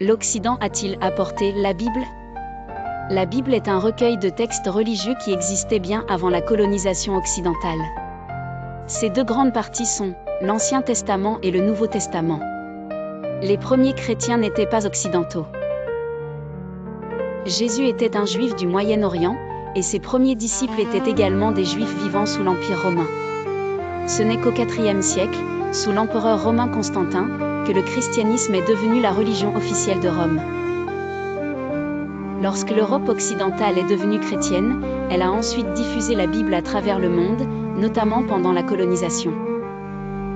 L'Occident a-t-il apporté la Bible? La Bible est un recueil de textes religieux qui existait bien avant la colonisation occidentale. Ces deux grandes parties sont l'Ancien Testament et le Nouveau Testament. Les premiers chrétiens n'étaient pas occidentaux. Jésus était un juif du Moyen-Orient, et ses premiers disciples étaient également des juifs vivant sous l'Empire romain. Ce n'est qu'au IVe siècle, sous l'empereur romain Constantin, que le christianisme est devenu la religion officielle de Rome. Lorsque l'Europe occidentale est devenue chrétienne, elle a ensuite diffusé la Bible à travers le monde, notamment pendant la colonisation.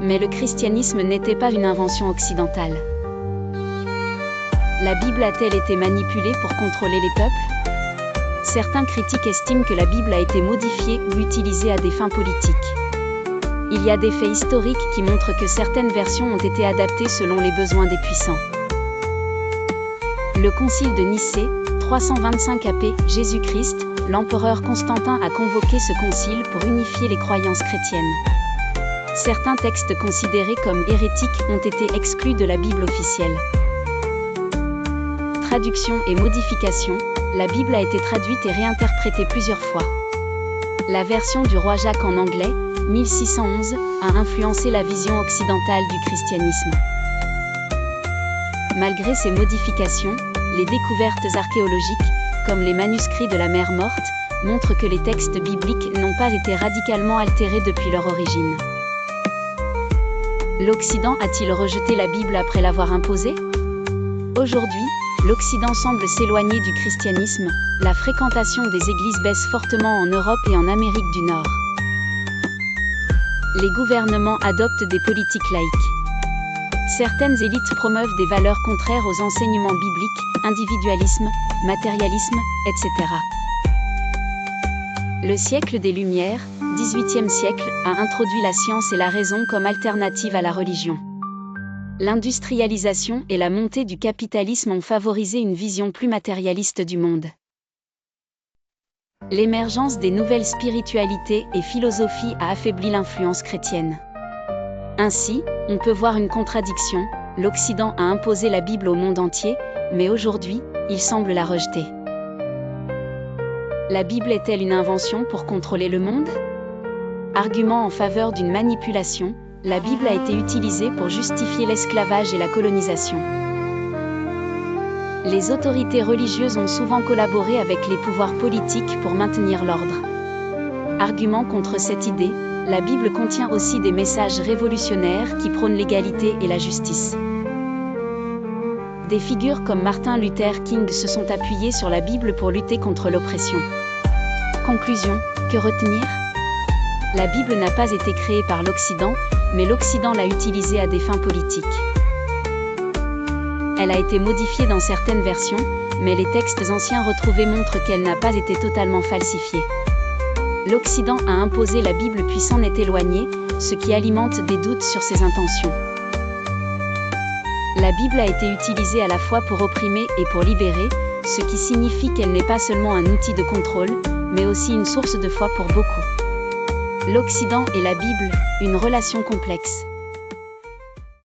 Mais le christianisme n'était pas une invention occidentale. La Bible a-t-elle été manipulée pour contrôler les peuples? Certains critiques estiment que la Bible a été modifiée ou utilisée à des fins politiques. Il y a des faits historiques qui montrent que certaines versions ont été adaptées selon les besoins des puissants. Le Concile de Nicée, 325 AP, Jésus-Christ, l'empereur Constantin a convoqué ce concile pour unifier les croyances chrétiennes. Certains textes considérés comme hérétiques ont été exclus de la Bible officielle. Traduction et modification, la Bible a été traduite et réinterprétée plusieurs fois. La version du roi Jacques en anglais, 1611, a influencé la vision occidentale du christianisme. Malgré ces modifications, les découvertes archéologiques, comme les manuscrits de la Mer Morte, montrent que les textes bibliques n'ont pas été radicalement altérés depuis leur origine. L'Occident a-t-il rejeté la Bible après l'avoir imposée? Aujourd'hui, l'Occident semble s'éloigner du christianisme, la fréquentation des églises baisse fortement en Europe et en Amérique du Nord. Les gouvernements adoptent des politiques laïques. Certaines élites promeuvent des valeurs contraires aux enseignements bibliques, individualisme, matérialisme, etc. Le siècle des Lumières, 18e siècle, a introduit la science et la raison comme alternative à la religion. L'industrialisation et la montée du capitalisme ont favorisé une vision plus matérialiste du monde. L'émergence des nouvelles spiritualités et philosophies a affaibli l'influence chrétienne. Ainsi, on peut voir une contradiction, l'Occident a imposé la Bible au monde entier, mais aujourd'hui, il semble la rejeter. La Bible est-elle une invention pour contrôler le monde? Argument en faveur d'une manipulation, la Bible a été utilisée pour justifier l'esclavage et la colonisation. Les autorités religieuses ont souvent collaboré avec les pouvoirs politiques pour maintenir l'ordre. Argument contre cette idée, la Bible contient aussi des messages révolutionnaires qui prônent l'égalité et la justice. Des figures comme Martin Luther King se sont appuyées sur la Bible pour lutter contre l'oppression. Conclusion, que retenir? La Bible n'a pas été créée par l'Occident, mais l'Occident l'a utilisée à des fins politiques. Elle a été modifiée dans certaines versions, mais les textes anciens retrouvés montrent qu'elle n'a pas été totalement falsifiée. L'Occident a imposé la Bible puis s'en est éloigné, ce qui alimente des doutes sur ses intentions. La Bible a été utilisée à la fois pour opprimer et pour libérer, ce qui signifie qu'elle n'est pas seulement un outil de contrôle, mais aussi une source de foi pour beaucoup. L'Occident et la Bible, une relation complexe.